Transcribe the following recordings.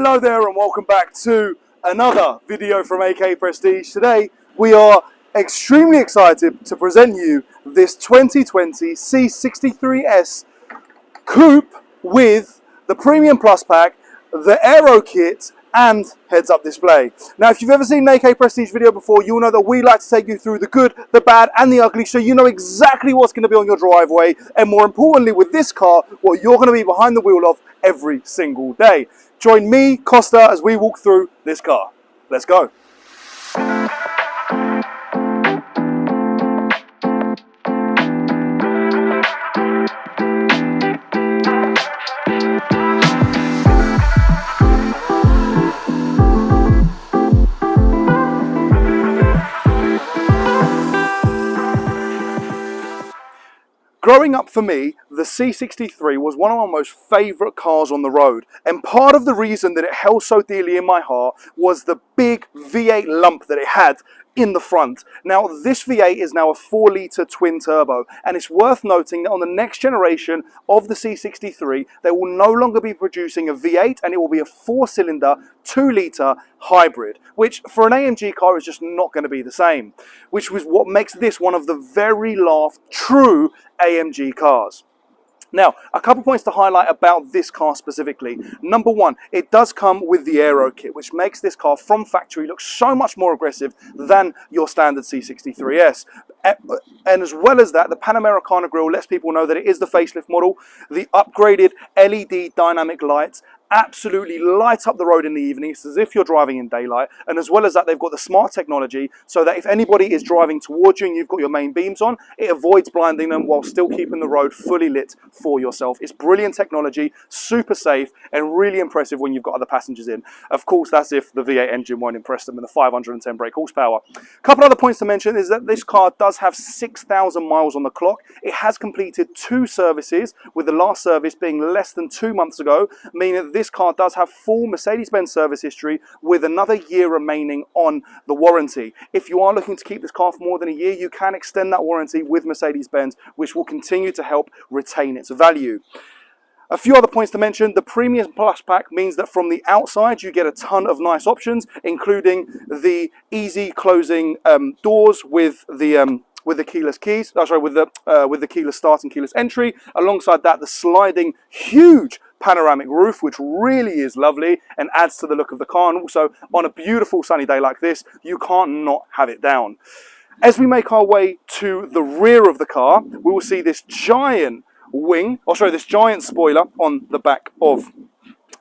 Hello there and welcome back to another video from AK Prestige. Today we are extremely excited to present you this 2020 C63s coupe with the Premium Plus Pack, the Aero kit and heads-up display. Now if you've ever seen an AK Prestige video before, you'll know that we like to take you through the good, the bad and the ugly so you know exactly what's going to be on your driveway and more importantly with this car, what you're going to be behind the wheel of every single day. Join me, Costa, as we walk through this car. Let's go. Growing up for me, the C63 was one of my most favourite cars on the road, and part of the reason that it held so dearly in my heart was the big V8 lump that it had in the front. Now this V8 is now a 4-litre twin turbo, and it's worth noting that on the next generation of the C63 they will no longer be producing a V8 and it will be a 4-cylinder 2-litre hybrid, which for an AMG car is just not going to be the same, which was what makes this one of the very last true AMG cars. Now, a couple points to highlight about this car specifically. Number one, it does come with the Aero kit, which makes this car from factory look so much more aggressive than your standard C63s. And as well as that, the Panamericana grille lets people know that it is the facelift model. The upgraded LED dynamic lights absolutely light up the road in the evening. It's as if you're driving in daylight. And as well as that, they've got the smart technology so that if anybody is driving towards you and you've got your main beams on, it avoids blinding them while still keeping the road fully lit for yourself. It's brilliant technology, super safe and really impressive when you've got other passengers in. Of course, that's if the V8 engine won't impress them and the 510 brake horsepower. A couple other points to mention is that this car does have 6,000 miles on the clock. It has completed 2 services, with the last service being less than 2 months ago, meaning that this car does have full Mercedes-Benz service history with another year remaining on the warranty. If you are looking to keep this car for more than a year, you can extend that warranty with Mercedes-Benz, which will continue to help retain its value. A few other points to mention. The Premium Plus Pack means that from the outside you get a ton of nice options, including the easy closing doors with the keyless keys, with the keyless start and keyless entry. Alongside that, the sliding huge panoramic roof, which really is lovely and adds to the look of the car. And also on a beautiful sunny day like this, you can't not have it down. As we make our way to the rear of the car, we will see this giant this giant spoiler on the back of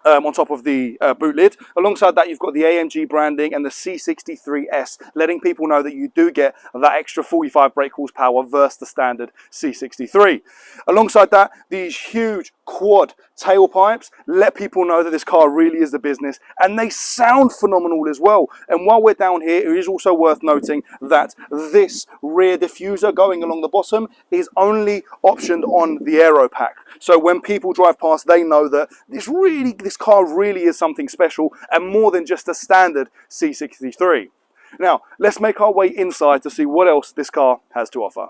on top of the boot lid. Alongside that, you've got the AMG branding and the C63s, letting people know that you do get that extra 45 brake horsepower versus the standard C63. Alongside that, these huge quad tailpipes let people know that this car really is the business, and they sound phenomenal as well. And while we're down here, it is also worth noting that this rear diffuser going along the bottom is only optioned on the Aero pack. So when people drive past, they know that this car really is something special and more than just a standard C63. Now, let's make our way inside to see what else this car has to offer.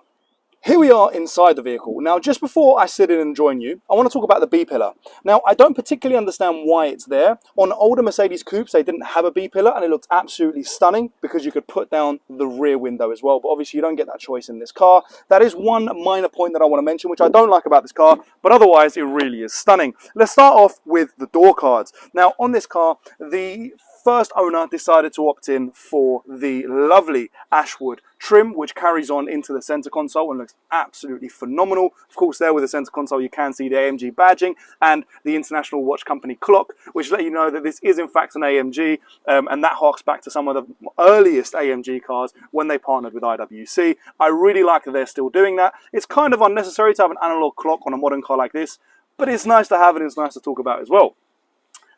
Here we are inside the vehicle. Now, just before I sit in and join you, I want to talk about the B-pillar. Now, I don't particularly understand why it's there. On older Mercedes coupes, they didn't have a B-pillar, and it looked absolutely stunning because you could put down the rear window as well. But obviously, you don't get that choice in this car. That is one minor point that I want to mention, which I don't like about this car, but otherwise, it really is stunning. Let's start off with the door cards. Now, on this car, the first owner decided to opt in for the lovely Ashwood trim, which carries on into the center console and looks absolutely phenomenal. Of course, there with the center console you can see the AMG badging and the International Watch Company clock, which let you know that this is in fact an AMG, and that harks back to some of the earliest AMG cars when they partnered with IWC. I really like that they're still doing that. It's kind of unnecessary to have an analog clock on a modern car like this, but it's nice to have and it's nice to talk about as well.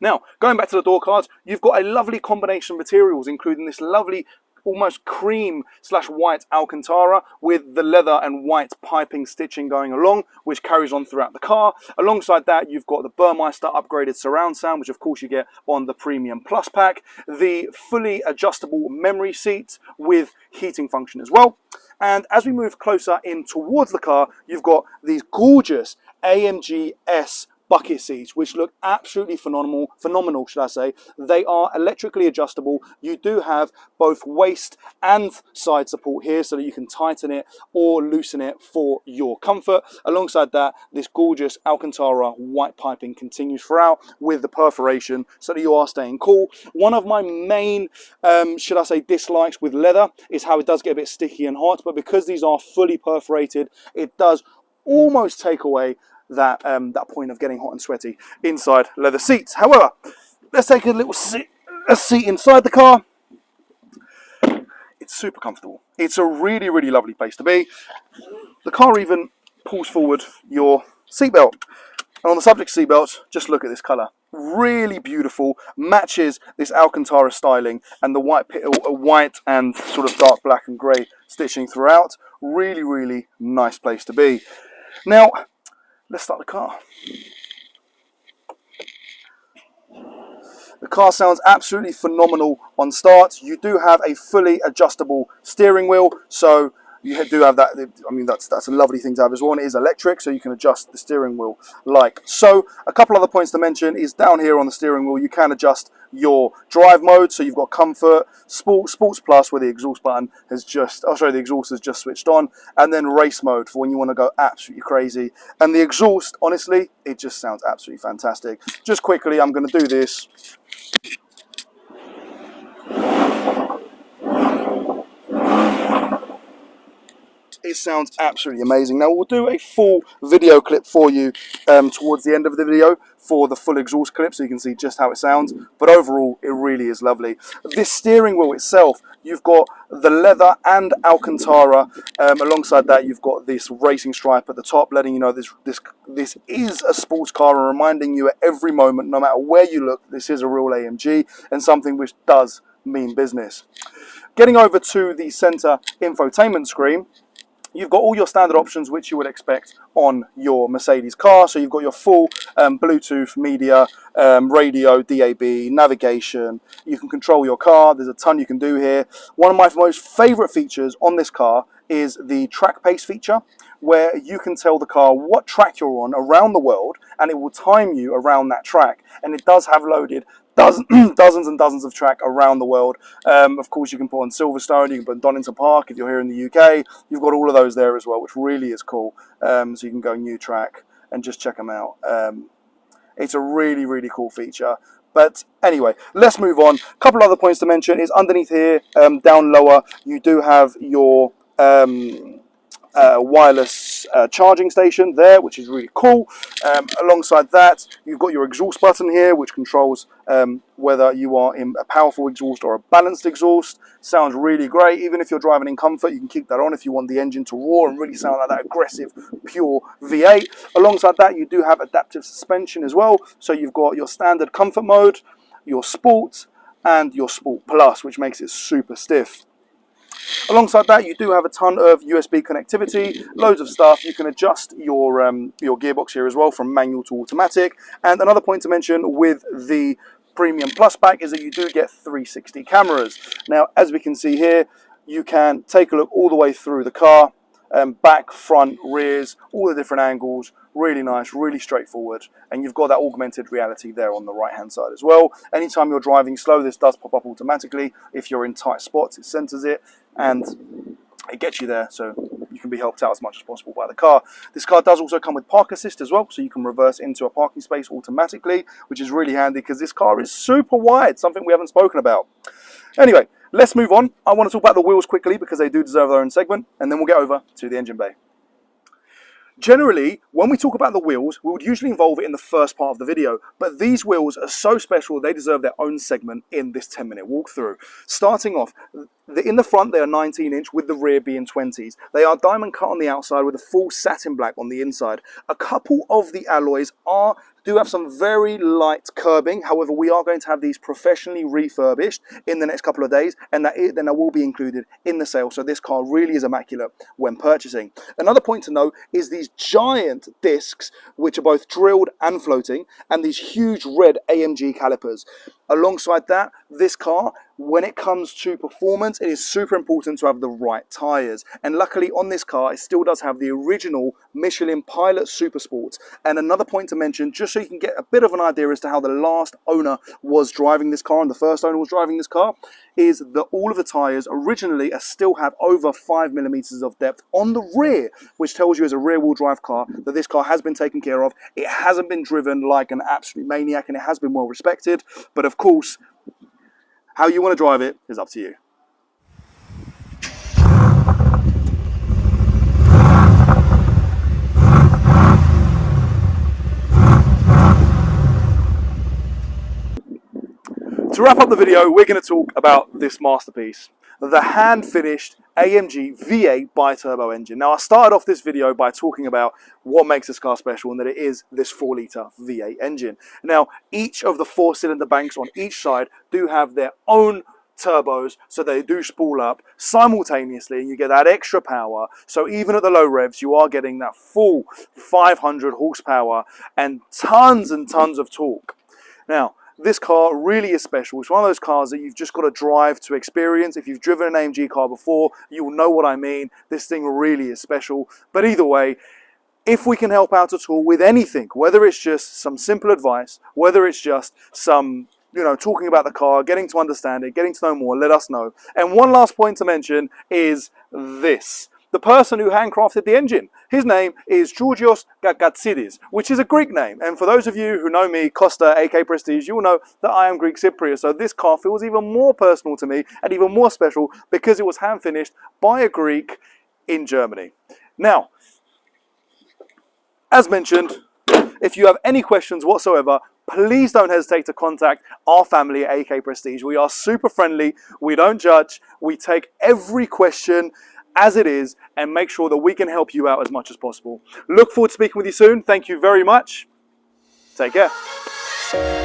Now, going back to the door cards, you've got a lovely combination of materials, including this lovely almost cream / white Alcantara with the leather and white piping stitching going along, which carries on throughout the car. Alongside that, you've got the Burmeister upgraded surround sound, which of course you get on the Premium Plus pack, the fully adjustable memory seats with heating function as well. And as we move closer in towards the car, you've got these gorgeous AMG S bucket seats, which look absolutely phenomenal, should I say. They are electrically adjustable. You do have both waist and side support here so that you can tighten it or loosen it for your comfort. Alongside that, this gorgeous Alcantara white piping continues throughout with the perforation so that you are staying cool. One of my main, should I say, dislikes with leather is how it does get a bit sticky and hot, but because these are fully perforated, it does almost take away that that point of getting hot and sweaty inside leather seats. However, let's take a little seat inside the car. It's super comfortable. It's a really, really lovely place to be. The car even pulls forward your seatbelt. And on the subject of seatbelts, just look at this colour. Really beautiful, matches this Alcantara styling and the white and sort of dark black and grey stitching throughout. Really, really nice place to be. Now, let's start the car. The car sounds absolutely phenomenal on start. You do have a fully adjustable steering wheel, so you do have that. I mean, that's a lovely thing to have as well. And it is electric, so you can adjust the steering wheel like so. A couple other points to mention is down here on the steering wheel, you can adjust your drive mode. So you've got Comfort, Sports Plus, where the exhaust button has just, the exhaust has just switched on, and then Race mode for when you want to go absolutely crazy. And the exhaust, honestly, it just sounds absolutely fantastic. Just quickly, I'm going to do this. It sounds absolutely amazing. Now we'll do a full video clip for you towards the end of the video for the full exhaust clip so you can see just how it sounds, but overall it really is lovely. This steering wheel itself, you've got the leather and Alcantara, alongside that you've got this racing stripe at the top letting you know this is a sports car and reminding you at every moment, no matter where you look, this is a real AMG and something which does mean business. Getting over to the center infotainment screen, you've got all your standard options which you would expect on your Mercedes car. So you've got your full Bluetooth media, radio, DAB, navigation. You can control your car. There's a ton you can do here. One of my most favorite features on this car is the track pace feature, where you can tell the car what track you're on around the world and it will time you around that track. And it does have loaded dozens and dozens of track around the world. Of course, you can put on Silverstone, you can put on Donington Park if you're here in the UK. You've got all of those there as well, which really is cool. So you can go new track and just check them out. It's a really, really cool feature. But anyway, let's move on. A couple other points to mention is underneath here, down lower, you do have your wireless charging station there, which is really cool. Alongside that, you've got your exhaust button here, which controls whether you are in a powerful exhaust or a balanced exhaust. Sounds really great. Even if you're driving in comfort, you can keep that on if you want the engine to roar and really sound like that aggressive, pure V8. Alongside that, you do have adaptive suspension as well. So you've got your standard comfort mode, your sport, and your sport plus, which makes it super stiff. Alongside that, you do have a ton of USB connectivity, loads of stuff. You can adjust your gearbox here as well from manual to automatic. And another point to mention with the Premium Plus pack is that you do get 360 cameras. Now, as we can see here, you can take a look all the way through the car, back, front, rears, all the different angles. Really nice, really straightforward, and you've got that augmented reality there on the right hand side as well. Anytime you're driving slow, this does pop up automatically. If you're in tight spots, it centers it and it gets you there, so you can be helped out as much as possible by the car. This car does also come with park assist as well, so you can reverse into a parking space automatically, which is really handy because this car is super wide, something we haven't spoken about. Anyway, let's move on. I want to talk about the wheels quickly because they do deserve their own segment, and then we'll get over to the engine bay. Generally, when we talk about the wheels, we would usually involve it in the first part of the video, but these wheels are so special they deserve their own segment in this 10-minute walkthrough. Starting off, in the front they are 19-inch with the rear being 20s. They are diamond cut on the outside with a full satin black on the inside. A couple of the alloys do have some very light curbing. However, we are going to have these professionally refurbished in the next couple of days, and that will be included in the sale. So this car really is immaculate when purchasing. Another point to note is these giant discs, which are both drilled and floating, and these huge red AMG calipers. Alongside that, this car, when it comes to performance, it is super important to have the right tyres. And luckily on this car, it still does have the original Michelin Pilot Super Sports. And another point to mention, just so you can get a bit of an idea as to how the last owner was driving this car and the first owner was driving this car, is that all of the tyres originally still have over 5mm of depth on the rear, which tells you as a rear-wheel drive car that this car has been taken care of. It hasn't been driven like an absolute maniac, and it has been well respected. But of course, how you want to drive it is up to you. To wrap up the video, we're going to talk about this masterpiece, the hand-finished AMG V8 bi-turbo engine. Now, I started off this video by talking about what makes this car special, and that it is this 4-litre V8 engine. Now, each of the 4-cylinder banks on each side do have their own turbos, so they do spool up simultaneously, and you get that extra power. So even at the low revs, you are getting that full 500 horsepower and tons of torque. Now, this car really is special. It's one of those cars that you've just got to drive to experience. If you've driven an AMG car before, you will know what I mean. This thing really is special. But either way, if we can help out at all with anything, whether it's just some simple advice, whether it's just some, talking about the car, getting to understand it, getting to know more, let us know. And one last point to mention is this. The person who handcrafted the engine. His name is Georgios Gagatzidis, which is a Greek name. And for those of you who know me, Costa, aka Prestige, you will know that I am Greek Cypriot. So this car feels even more personal to me and even more special because it was hand finished by a Greek in Germany. Now, as mentioned, if you have any questions whatsoever, please don't hesitate to contact our family at AK Prestige. We are super friendly. We don't judge. We take every question as it is and make sure that we can help you out as much as possible. Look forward to speaking with you soon. Thank you very much. Take care.